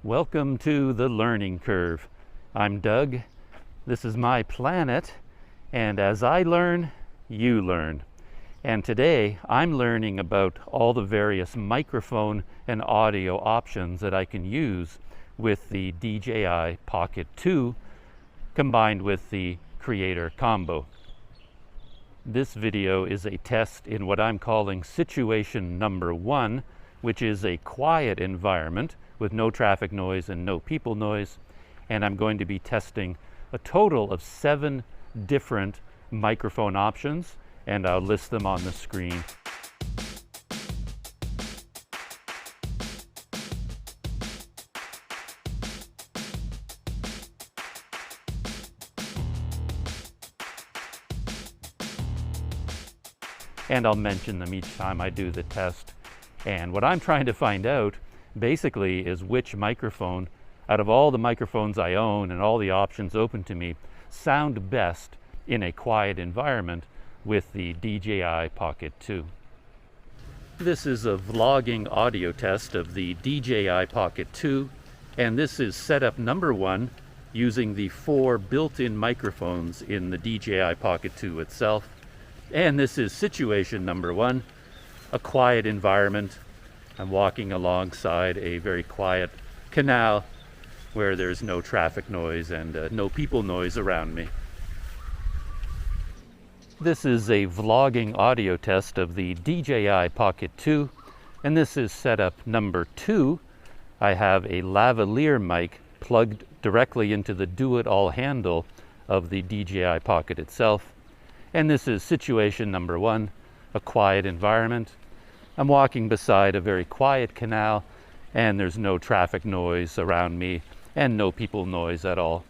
Welcome to the learning curve. I'm Doug. This is my planet, and as I learn, you learn. And today I'm learning about all the various microphone and audio options that I can use with the DJI Pocket 2 combined with the Creator Combo. This video is a test in what I'm calling situation number 1, which is a quiet environment with no traffic noise and no people noise, and I'm going to be testing a total of 7 different microphone options, and I'll list them on the screen. And I'll mention them each time I do the test. And what I'm trying to find out basically is which microphone out of all the microphones I own and all the options open to me sound best in a quiet environment with the DJI Pocket 2. This is a vlogging audio test of the DJI Pocket 2, and this is setup number 1 using the 4 built-in microphones in the DJI Pocket 2 itself. And this is situation number 1, a quiet environment. I'm walking alongside a very quiet canal where there's no traffic noise and no people noise around me. This is a vlogging audio test of the DJI Pocket 2, and this is setup number 2. I have a lavalier mic plugged directly into the do-it-all handle of the DJI Pocket itself. And this is situation number 1, a quiet environment. I'm walking beside a very quiet canal, and there's no traffic noise around me and no people noise at all.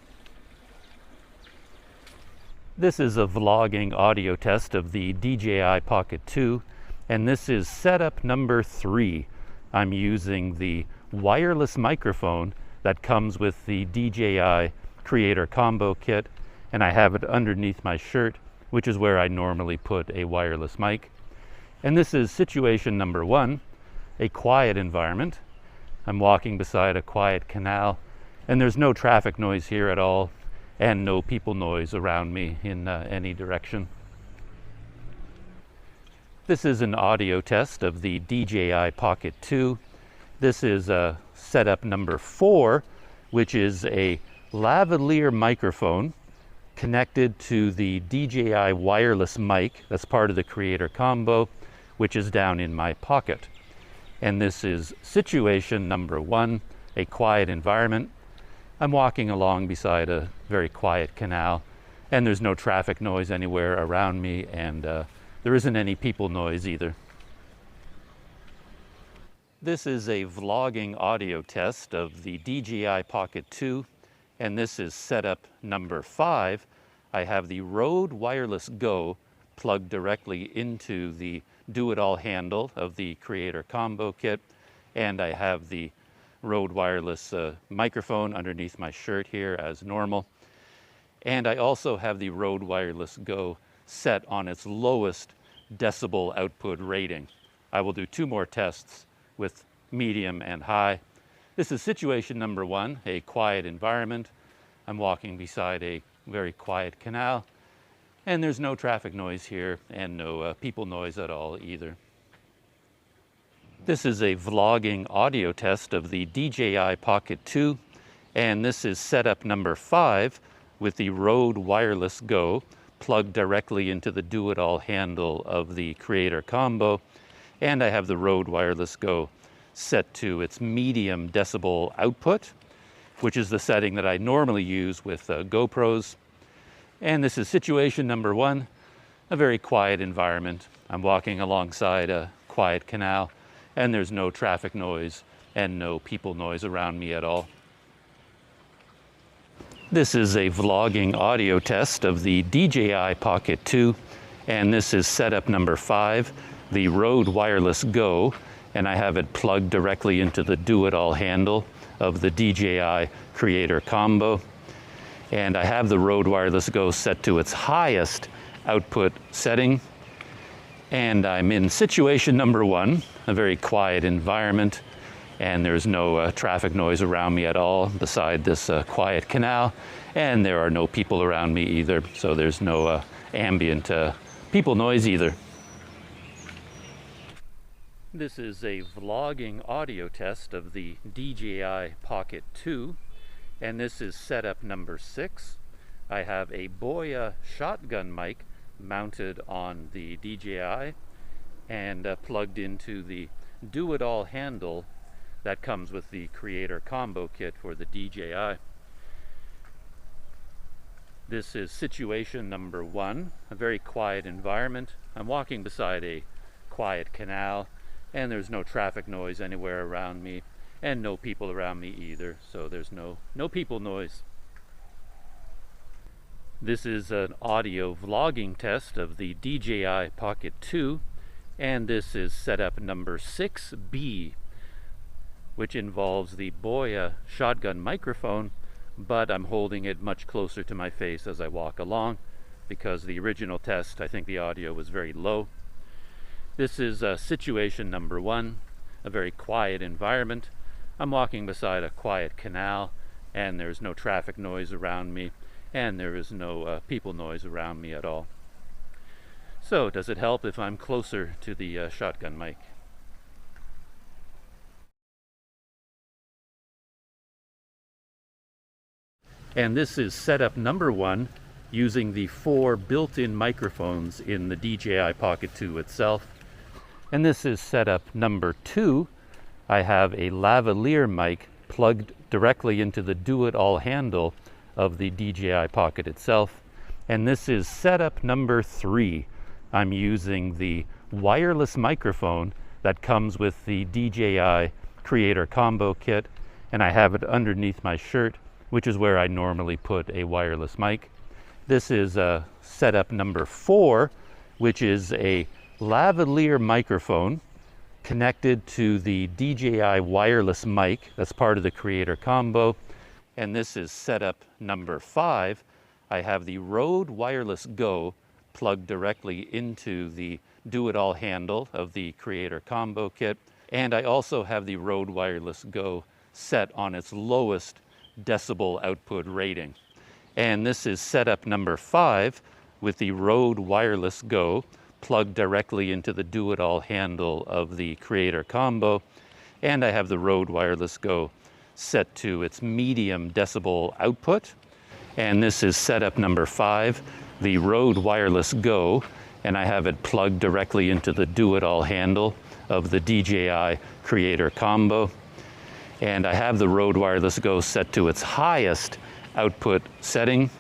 This is a vlogging audio test of the DJI Pocket 2, and this is setup number 3. I'm using the wireless microphone that comes with the DJI Creator Combo kit, and I have it underneath my shirt, which is where I normally put a wireless mic. And this is situation number 1, a quiet environment. I'm walking beside a quiet canal, and there's no traffic noise here at all, and no people noise around me in any direction. This is an audio test of the DJI Pocket 2. This is setup number 4, which is a lavalier microphone connected to the DJI Wireless Mic. That's part of the Creator Combo, which is down in my pocket. And this is situation number 1, a quiet environment. I'm walking along beside a very quiet canal, and there's no traffic noise anywhere around me, and there isn't any people noise either. This is a vlogging audio test of the DJI Pocket 2, and this is setup number 5. I have the Rode Wireless Go plugged directly into the do-it-all handle of the Creator Combo kit, and I have the Rode Wireless microphone underneath my shirt here as normal. And I also have the Rode Wireless Go set on its lowest decibel output rating. I will do 2 more tests with medium and high. This is situation number 1, a quiet environment. I'm walking beside a very quiet canal, and there's no traffic noise here and no people noise at all either. This is a vlogging audio test of the DJI Pocket 2, and this is setup number 5 with the Rode Wireless Go plugged directly into the do-it-all handle of the Creator Combo, and I have the Rode Wireless Go set to its medium decibel output, which is the setting that I normally use with GoPros. And this is situation number 1, a very quiet environment. I'm walking alongside a quiet canal, and there's no traffic noise and no people noise around me at all. This is a vlogging audio test of the DJI Pocket 2, and this is setup number 5, the Rode Wireless Go, and I have it plugged directly into the do-it-all handle of the DJI Creator Combo. And I have the Rode Wireless Go set to its highest output setting. And I'm in situation number 1, a very quiet environment. and there's no traffic noise around me at all beside this quiet canal, and there are no people around me either, so there's no ambient people noise either. This is a vlogging audio test of the DJI Pocket 2, and this is setup number 6. I have a Boya shotgun mic mounted on the DJI and plugged into the do-it-all handle that comes with the Creator Combo Kit for the DJI. This is situation number 1, a very quiet environment. I'm walking beside a quiet canal, and there's no traffic noise anywhere around me, and no people around me either, so there's no people noise. This is an audio vlogging test of the DJI Pocket 2, and this is setup number 6B, which involves the Boya shotgun microphone, but I'm holding it much closer to my face as I walk along, because the original test, I think the audio was very low. This is situation number 1, a very quiet environment. I'm walking beside a quiet canal, and there's no traffic noise around me, and there is no people noise around me at all. So, does it help if I'm closer to the shotgun mic? And this is setup number 1, using the 4 built-in microphones in the DJI Pocket 2 itself. And this is setup number 2. I have a lavalier mic plugged directly into the do-it-all handle of the DJI Pocket itself. And this is setup number 3. I'm using the wireless microphone that comes with the DJI Creator Combo Kit, and I have it underneath my shirt, which is where I normally put a wireless mic. This is setup number 4, which is a lavalier microphone connected to the DJI Wireless Mic. That's part of the Creator Combo. And this is setup number 5. I have the Rode Wireless Go plugged directly into the do-it-all handle of the Creator Combo Kit. And I also have the Rode Wireless Go set on its lowest decibel output rating. And this is setup number 5 with the Rode Wireless Go plugged directly into the do-it-all handle of the Creator Combo. And I have the Rode Wireless Go set to its medium decibel output. And this is setup number 5, the Rode Wireless Go, and I have it plugged directly into the do-it-all handle of the DJI Creator Combo. And I have the Rode Wireless Go set to its highest output setting.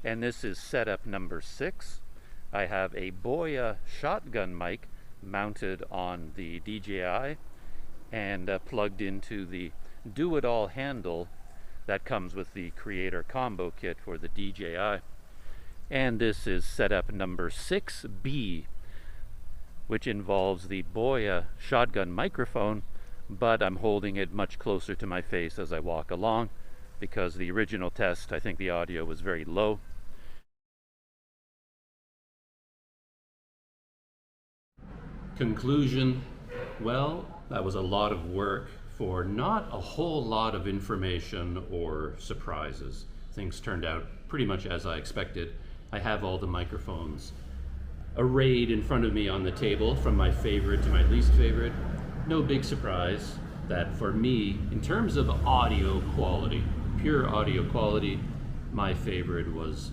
And this is setup number 6. I have a Boya shotgun mic mounted on the DJI and plugged into the do-it-all handle that comes with the Creator Combo Kit for the DJI. And this is setup number 6B, which involves the Boya shotgun microphone, but I'm holding it much closer to my face as I walk along, because the original test, I think the audio was very low. Conclusion, well, that was a lot of work for not a whole lot of information or surprises. Things turned out pretty much as I expected. I have all the microphones arrayed in front of me on the table, from my favorite to my least favorite. No big surprise that for me, in terms of audio quality, pure audio quality, my favorite was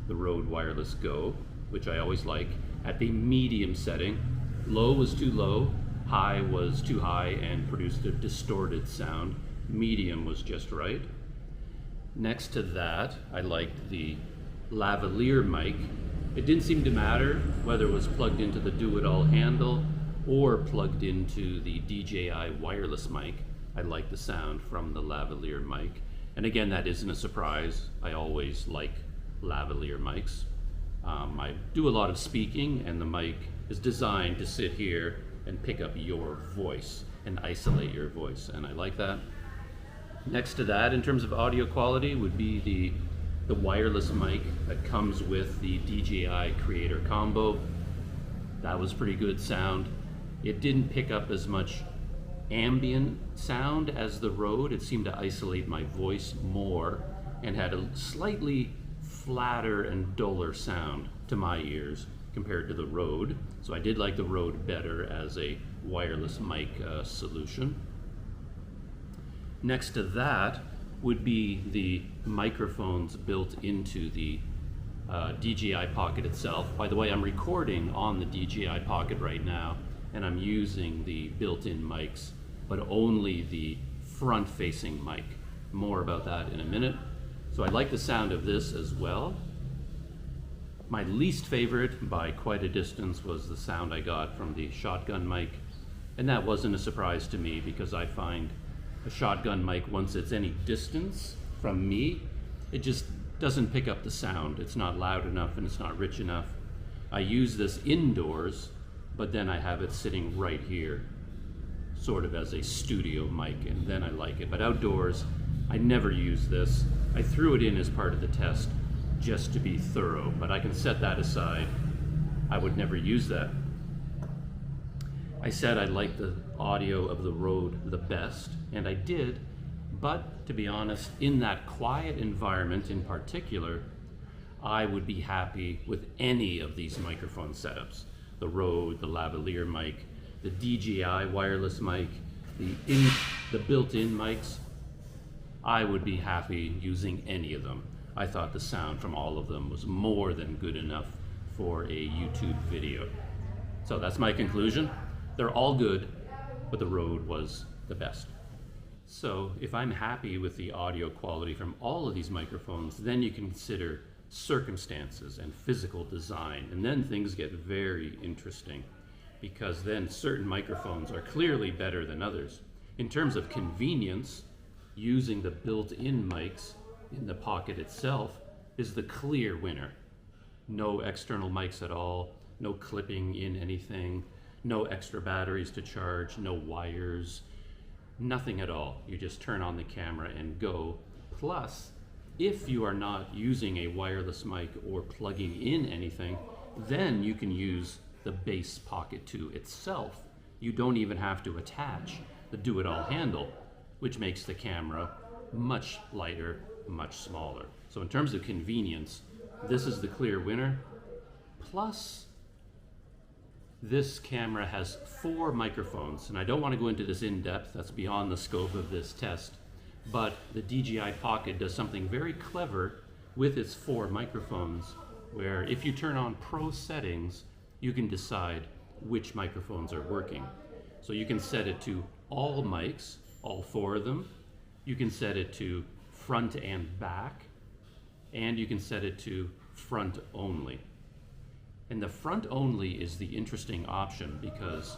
the Rode Wireless Go, which I always like, at the medium setting. Low was too low, high was too high and produced a distorted sound. Medium was just right. Next to that, I liked the lavalier mic. It didn't seem to matter whether it was plugged into the do-it-all handle or plugged into the DJI Wireless Mic. I like the sound from the lavalier mic. And again, that isn't a surprise. I always like lavalier mics. I do a lot of speaking, and the mic is designed to sit here and pick up your voice and isolate your voice, and I like that. Next to that, in terms of audio quality, would be the wireless mic that comes with the DJI Creator Combo. That was pretty good sound. It didn't pick up as much ambient sound as the Rode. It seemed to isolate my voice more and had a slightly flatter and duller sound to my ears compared to the Rode. So I did like the Rode better as a wireless mic solution. Next to that would be the microphones built into the DJI Pocket itself. By the way, I'm recording on the DJI Pocket right now, and I'm using the built-in mics, but only the front-facing mic. More about that in a minute. So I like the sound of this as well. My least favorite by quite a distance was the sound I got from the shotgun mic, and that wasn't a surprise to me because I find a shotgun mic, once it's any distance from me, it just doesn't pick up the sound. It's not loud enough and it's not rich enough. I use this indoors, but then I have it sitting right here, sort of as a studio mic, and then I like it. But outdoors, I never use this. I threw it in as part of the test just to be thorough, but I can set that aside. I would never use that. I said I liked the audio of the Rode the best, and I did, but to be honest, in that quiet environment in particular, I would be happy with any of these microphone setups. The Rode, the Lavalier mic, the DJI Wireless Mic, the built-in mics. I would be happy using any of them. I thought the sound from all of them was more than good enough for a YouTube video. So that's my conclusion. They're all good, but the Rode was the best. So if I'm happy with the audio quality from all of these microphones, then you can consider circumstances and physical design, and then things get very interesting, because then certain microphones are clearly better than others. In terms of convenience, using the built-in mics in the Pocket itself is the clear winner. No external mics at all, no clipping in anything, no extra batteries to charge, no wires, nothing at all. You just turn on the camera and go. Plus, if you are not using a wireless mic or plugging in anything, then you can use the base Pocket 2 itself. You don't even have to attach the do-it-all handle, which makes the camera much lighter, much smaller. So in terms of convenience, this is the clear winner. Plus, this camera has 4 microphones, and I don't want to go into this in depth, that's beyond the scope of this test, but the DJI Pocket does something very clever with its 4 microphones, where if you turn on Pro settings, you can decide which microphones are working. So you can set it to all mics, all 4 of them. You can set it to front and back, and you can set it to front only. And the front only is the interesting option because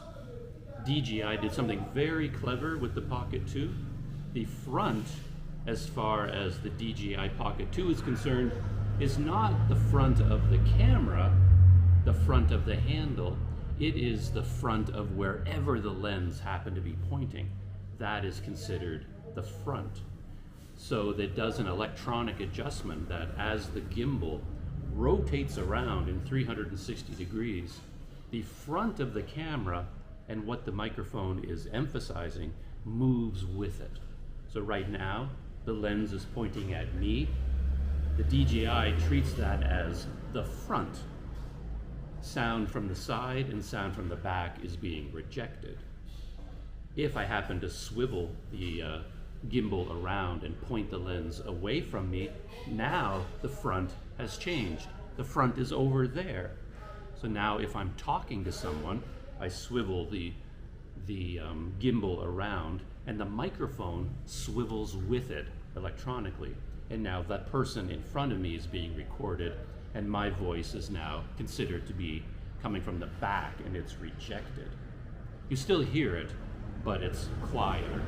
DJI did something very clever with the Pocket 2. The front, as far as the DJI Pocket 2 is concerned, is not the front of the camera, the front of the handle. It is the front of wherever the lens happened to be pointing. That is considered the front. So that does an electronic adjustment that as the gimbal rotates around in 360 degrees, the front of the camera and what the microphone is emphasizing moves with it. So right now, the lens is pointing at me. The DJI treats that as the front. Sound from the side and sound from the back is being rejected. If I happen to swivel the gimbal around and point the lens away from me, now the front has changed. The front is over there. So now if I'm talking to someone, I swivel the gimbal around and the microphone swivels with it electronically. And now that person in front of me is being recorded and my voice is now considered to be coming from the back and it's rejected. You still hear it, but it's quieter.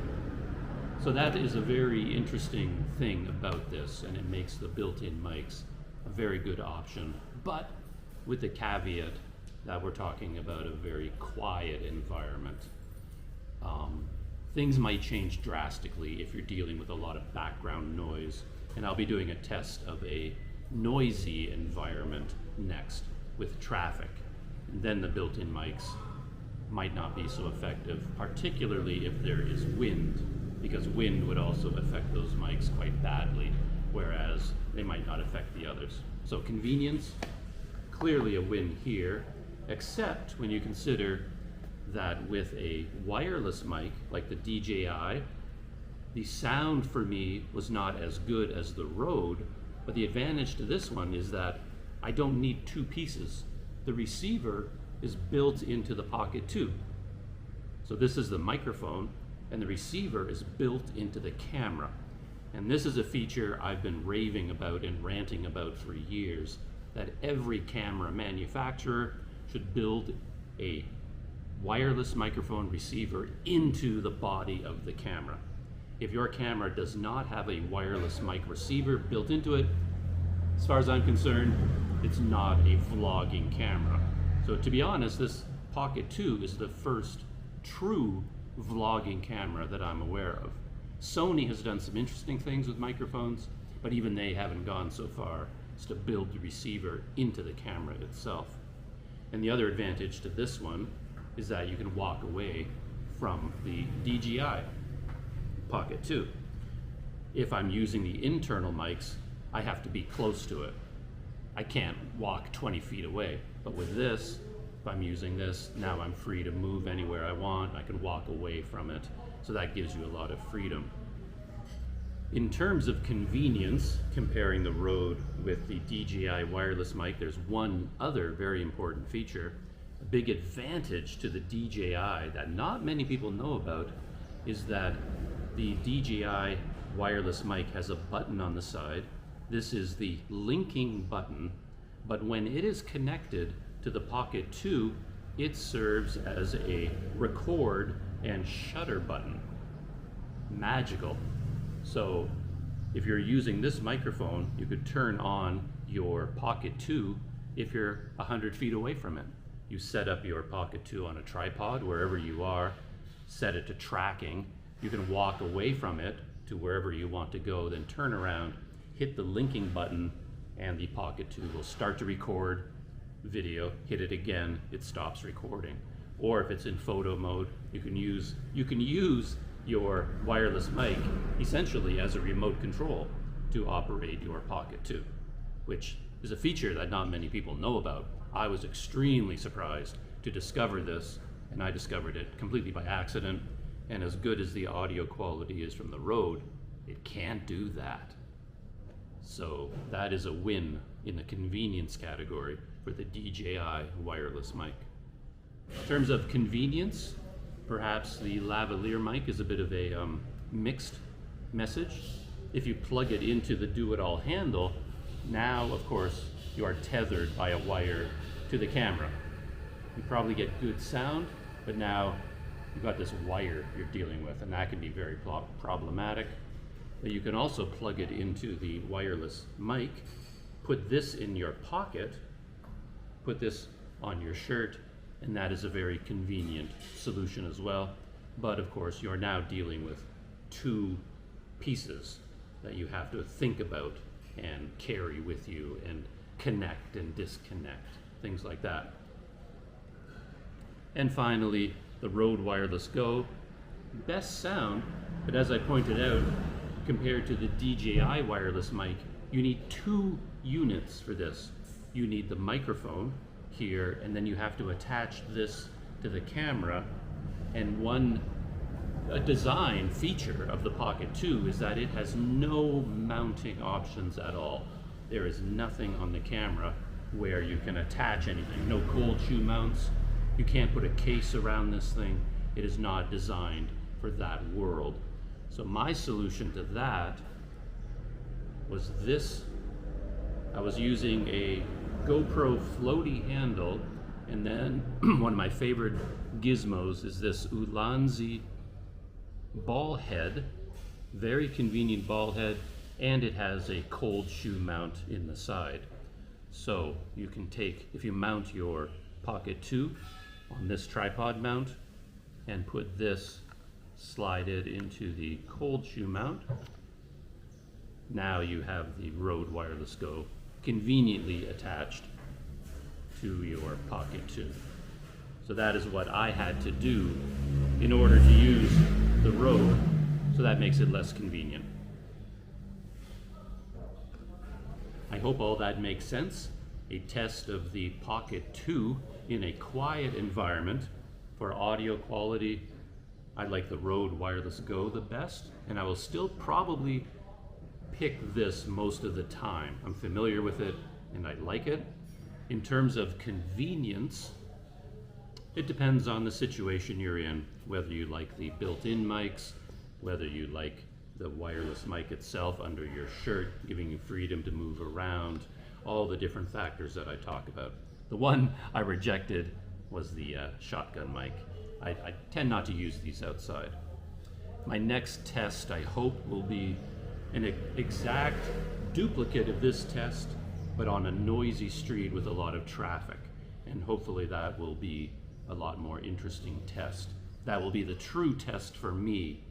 So that is a very interesting thing about this, and it makes the built-in mics a very good option, but with the caveat that we're talking about a very quiet environment. Things might change drastically if you're dealing with a lot of background noise, and I'll be doing a test of a noisy environment next with traffic, and then the built-in mics might not be so effective, particularly if there is wind, because wind would also affect those mics quite badly, whereas they might not affect the others. So convenience, clearly a win here, except when you consider that with a wireless mic like the DJI, the sound for me was not as good as the Rode, but the advantage to this one is that I don't need two pieces. The receiver is built into the Pocket 2. So this is the microphone, and the receiver is built into the camera. And this is a feature I've been raving about and ranting about for years, that every camera manufacturer should build a wireless microphone receiver into the body of the camera. If your camera does not have a wireless mic receiver built into it, as far as I'm concerned, it's not a vlogging camera. So to be honest, this Pocket 2 is the first true vlogging camera that I'm aware of. Sony has done some interesting things with microphones, but even they haven't gone so far as to build the receiver into the camera itself. And the other advantage to this one is that you can walk away from the DJI Pocket 2. If I'm using the internal mics, I have to be close to it. I can't walk 20 feet away. But with this, if I'm using this, now I'm free to move anywhere I want. I can walk away from it. So that gives you a lot of freedom. In terms of convenience, comparing the Rode with the DJI Wireless Mic, there's one other very important feature. A big advantage to the DJI that not many people know about is that the DJI Wireless Mic has a button on the side. This is the linking button, but when it is connected to the Pocket 2, it serves as a record and shutter button. Magical. So if you're using this microphone, you could turn on your Pocket 2 if you're 100 feet away from it. You set up your Pocket 2 on a tripod wherever you are, set it to tracking. You can walk away from it to wherever you want to go, then turn around, hit the linking button, and the Pocket 2 will start to record video. Hit it again, it stops recording. Or if it's in photo mode, you can use your wireless mic essentially as a remote control to operate your Pocket 2, which is a feature that not many people know about. I was extremely surprised to discover this, and I discovered it completely by accident. And as good as the audio quality is from the Rode, it can't do that. So that is a win in the convenience category for the DJI wireless mic. In terms of convenience, perhaps the lavalier mic is a bit of a mixed message. If you plug it into the do-it-all handle, now of course you are tethered by a wire to the camera. You probably get good sound, but now you've got this wire you're dealing with, and that can be very problematic. But you can also plug it into the wireless mic, put this in your pocket, put this on your shirt, and that is a very convenient solution as well. But of course, you're now dealing with two pieces that you have to think about and carry with you and connect and disconnect, things like that. And finally, the Rode Wireless Go, best sound, but as I pointed out, compared to the DJI wireless mic, you need two units for this. You need the microphone here, and then you have to attach this to the camera. And a design feature of the Pocket 2 is that it has no mounting options at all. There is nothing on the camera where you can attach anything, no cold shoe mounts. You can't put a case around this thing. It is not designed for that world. So my solution to that was this. I was using a GoPro floaty handle, and then one of my favorite gizmos is this Ulanzi ball head, very convenient ball head, and it has a cold shoe mount in the side. So you can take, if you mount your Pocket 2 on this tripod mount and put this, slide it into the cold shoe mount, now you have the Rode Wireless Go conveniently attached to your Pocket 2. So that is what I had to do in order to use the Rode, so that makes it less convenient. I hope all that makes sense. A test of the Pocket 2 in a quiet environment. For audio quality, I like the Rode Wireless Go the best, and I will still probably pick this most of the time. I'm familiar with it and I like it. In terms of convenience, it depends on the situation you're in, whether you like the built-in mics, whether you like the wireless mic itself under your shirt, giving you freedom to move around, all the different factors that I talk about. The one I rejected was the shotgun mic. I tend not to use these outside. My next test, I hope, will be an exact duplicate of this test, but on a noisy street with a lot of traffic. And hopefully that will be a lot more interesting test. That will be the true test for me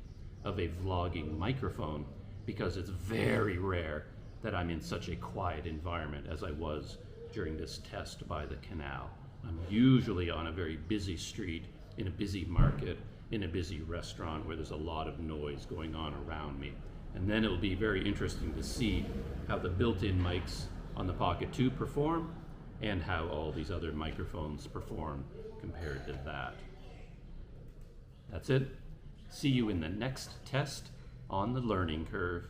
of a vlogging microphone, because it's very rare that I'm in such a quiet environment as I was during this test by the canal. I'm usually on a very busy street, in a busy market, in a busy restaurant where there's a lot of noise going on around me. And then it will be very interesting to see how the built-in mics on the Pocket 2 perform and how all these other microphones perform compared to that. That's it. See you in the next test on the learning curve.